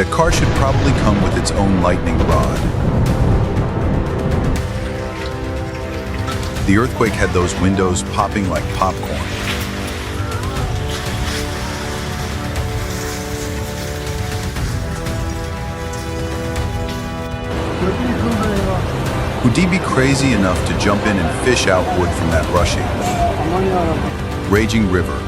That car should probably come with its own lightning rod. The earthquake had those windows popping like popcorn. Would he be crazy enough to jump in and fish out wood from that rushing, raging river?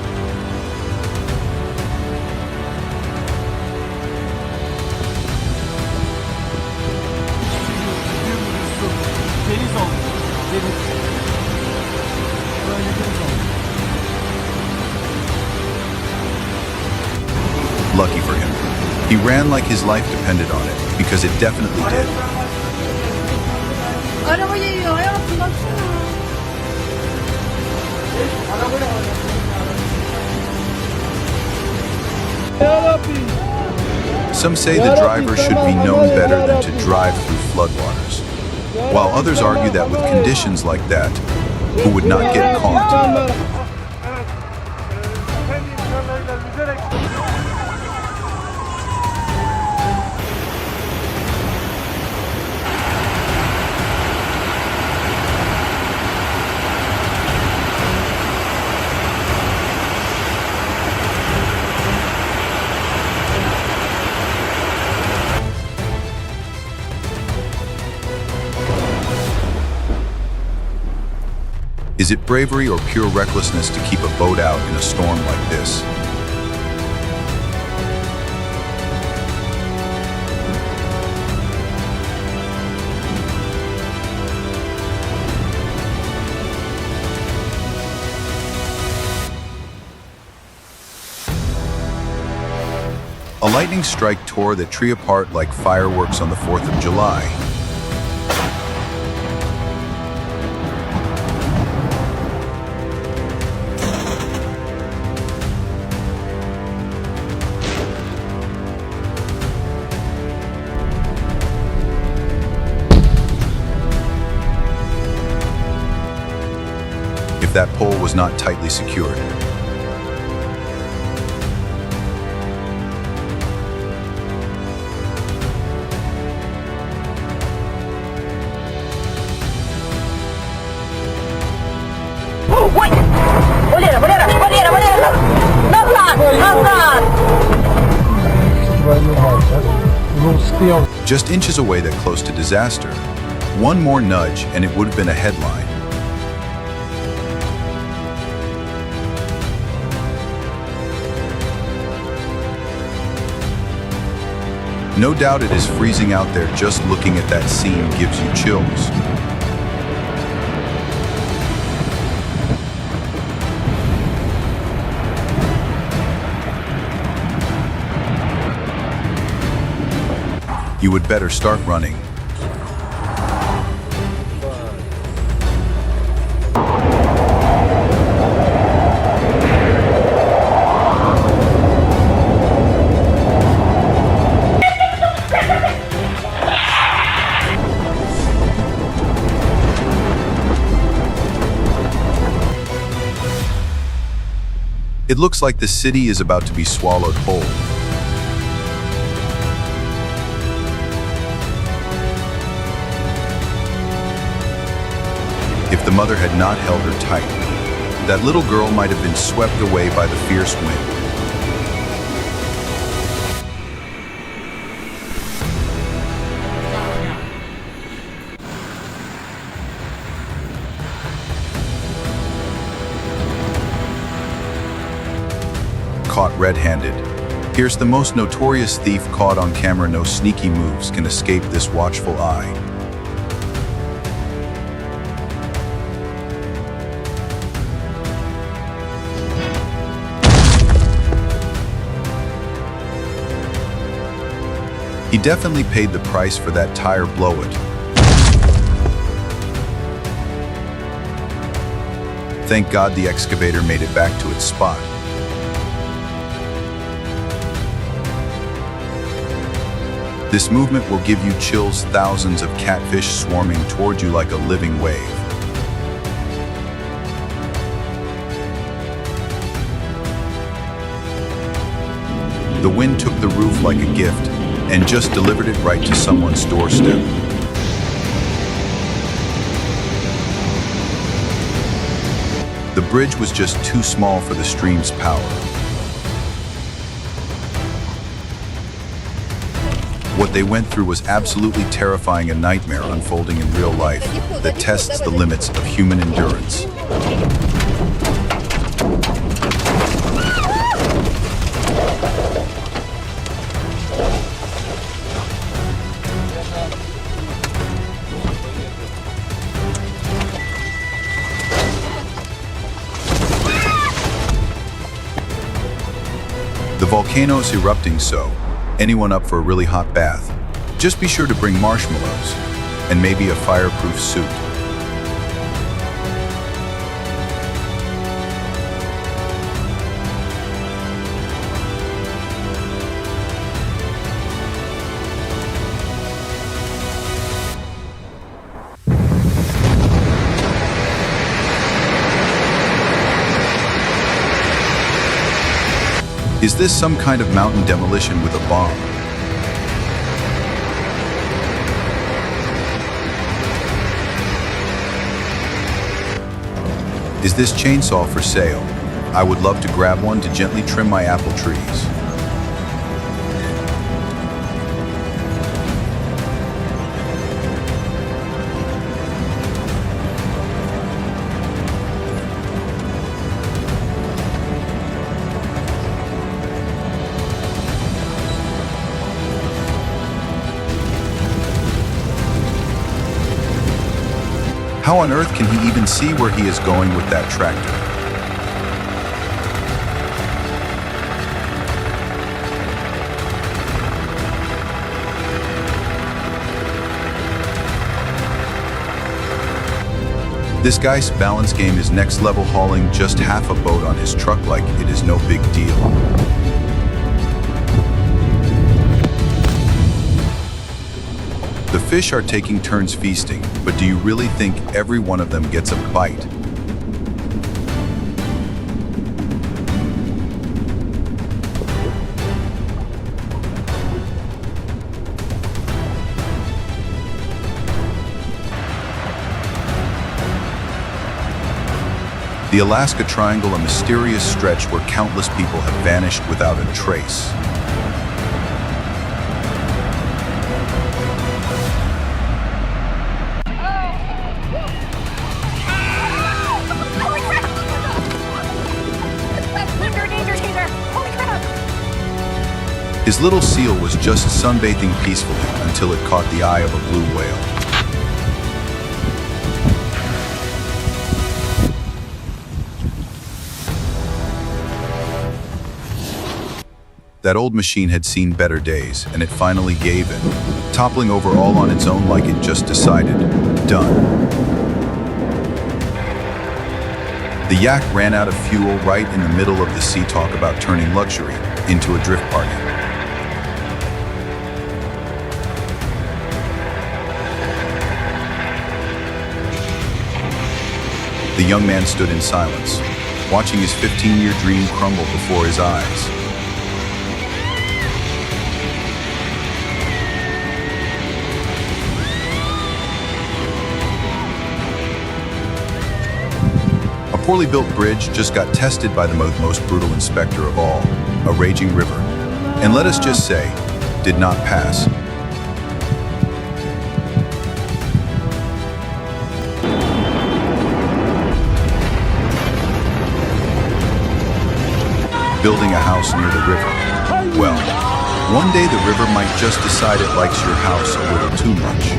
Lucky for him. He ran like his life depended on it, because it definitely did. Arabaya hayatım baksana. Some say the driver should be known better than to drive through floodwaters, while others argue that with conditions like that, who would not get caught? Is it bravery or pure recklessness to keep a boat out in a storm like this? A lightning strike tore the tree apart like fireworks on the 4th of July. If that pole was not tightly secured. Just inches away that close to disaster. One more nudge and it would have been a headline. No doubt it is freezing out there. Just looking at that scene gives you chills. You would better start running. It looks like the city is about to be swallowed whole. If the mother had not held her tight, that little girl might have been swept away by the fierce wind. Caught red-handed. Here's the most notorious thief caught on camera. No sneaky moves can escape this watchful eye. He definitely paid the price for that tire blowout. Thank God the excavator made it back to its spot. This movement will give you chills. Thousands of catfish swarming toward you like a living wave. The wind took the roof like a gift, and just delivered it right to someone's doorstep. The bridge was just too small for the stream's power. What they went through was absolutely terrifying, a nightmare unfolding in real life that tests the limits of human endurance. The volcano's erupting, so anyone up for a really hot bath, just be sure to bring marshmallows and maybe a fireproof suit. Is this some kind of mountain demolition with a bomb? Is this chainsaw for sale? I would love to grab one to gently trim my apple trees. How on earth can he even see where he is going with that tractor? This guy's balance game is next level, hauling just half a boat on his truck like it is no big deal. The fish are taking turns feasting, but do you really think every one of them gets a bite? The Alaska Triangle, a mysterious stretch where countless people have vanished without a trace. His little seal was just sunbathing peacefully until it caught the eye of a blue whale. That old machine had seen better days, and it finally gave in, toppling over all on its own like it just decided, done. The yak ran out of fuel right in the middle of the sea talk about turning luxury into a drift party. The young man stood in silence, watching his 15-year dream crumble before his eyes. A poorly built bridge just got tested by the most brutal inspector of all, a raging river, and let us just say, did not pass. Building a house near the river. Well, one day the river might just decide it likes your house a little too much.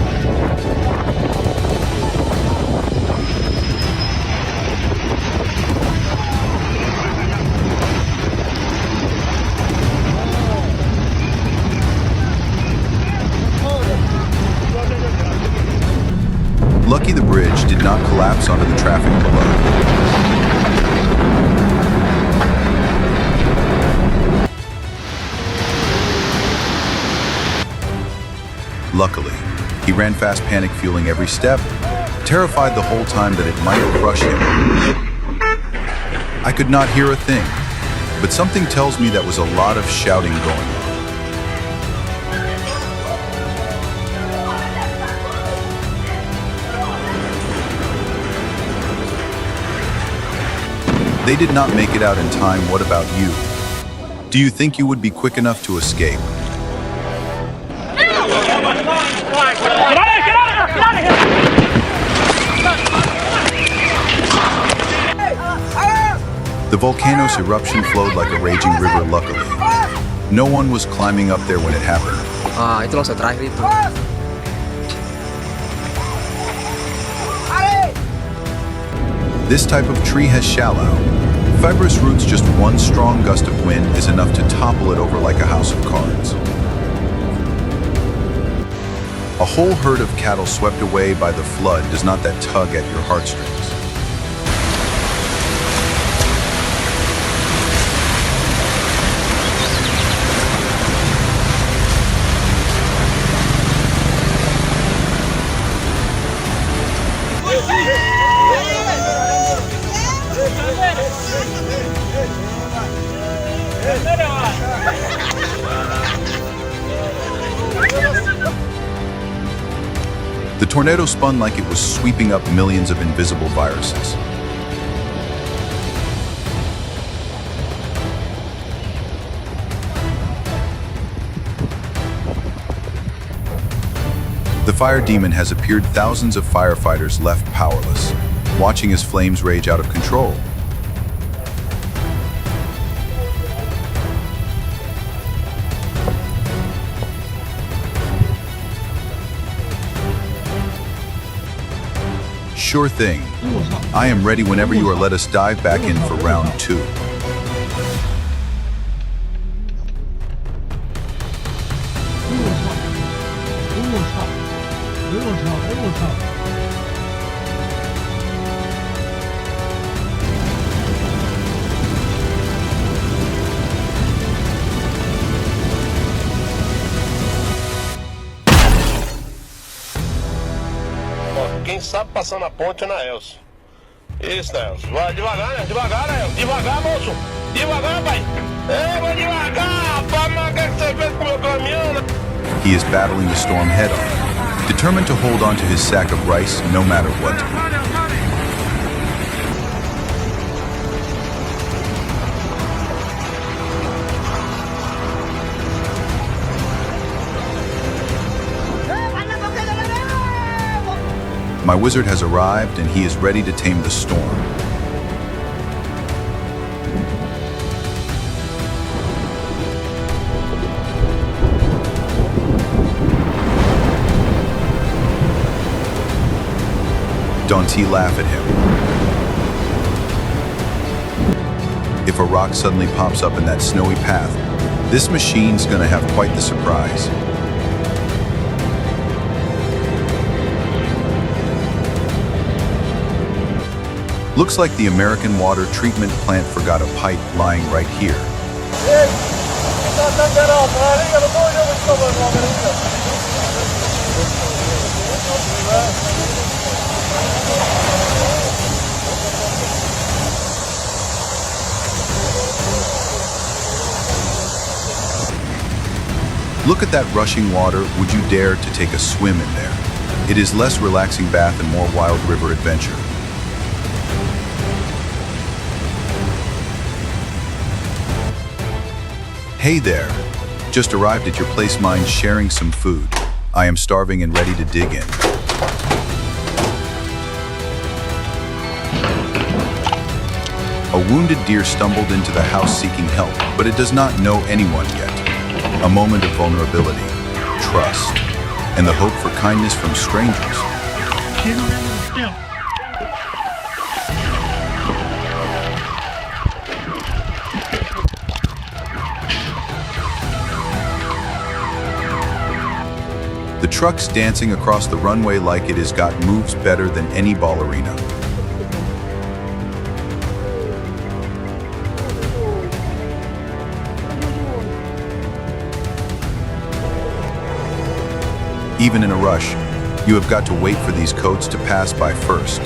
Lucky the bridge did not collapse onto the traffic below. Luckily, he ran fast, panic fueling every step, terrified the whole time that it might crush him. I could not hear a thing, but something tells me that was a lot of shouting going on. They did not make it out in time. What about you? Do you think you would be quick enough to escape? The volcano's eruption flowed like a raging river, luckily. No one was climbing up there when it happened. Itu longsor terakhir itu. This type of tree has shallow, fibrous roots. Just one strong gust of wind is enough to topple it over like a house of cards. A whole herd of cattle swept away by the flood. Does not that tug at your heartstrings? The tornado spun like it was sweeping up millions of invisible viruses. The fire demon has appeared. Thousands of firefighters left powerless, watching as flames rage out of control. Sure thing. I am ready whenever you are. Let us dive back in for round 2. Quem sabe passando a ponte é na Elcio. Isso, Nelson. Vai devagar, né? Devagar, Nelson. Devagar, moço. Devagar, pai. Vai devagar, rapaz. Mas o que você fez com o meu caminhão, né? He is battling the storm head-on, determined to hold on to his sack of rice no matter what. My wizard has arrived and he is ready to tame the storm. Don't laugh at him. If a rock suddenly pops up in that snowy path, this machine's gonna have quite the surprise. Looks like the American water treatment plant forgot a pipe lying right here. Look at that rushing water. Would you dare to take a swim in there? It is less relaxing bath and more wild river adventure. Hey there, just arrived at your place. Mind sharing some food? I am starving and ready to dig in. A wounded deer stumbled into the house seeking help, but it does not know anyone yet. A moment of vulnerability, trust, and the hope for kindness from strangers. The truck's dancing across the runway like it has got moves better than any ballerina. Even in a rush, you have got to wait for these coats to pass by first.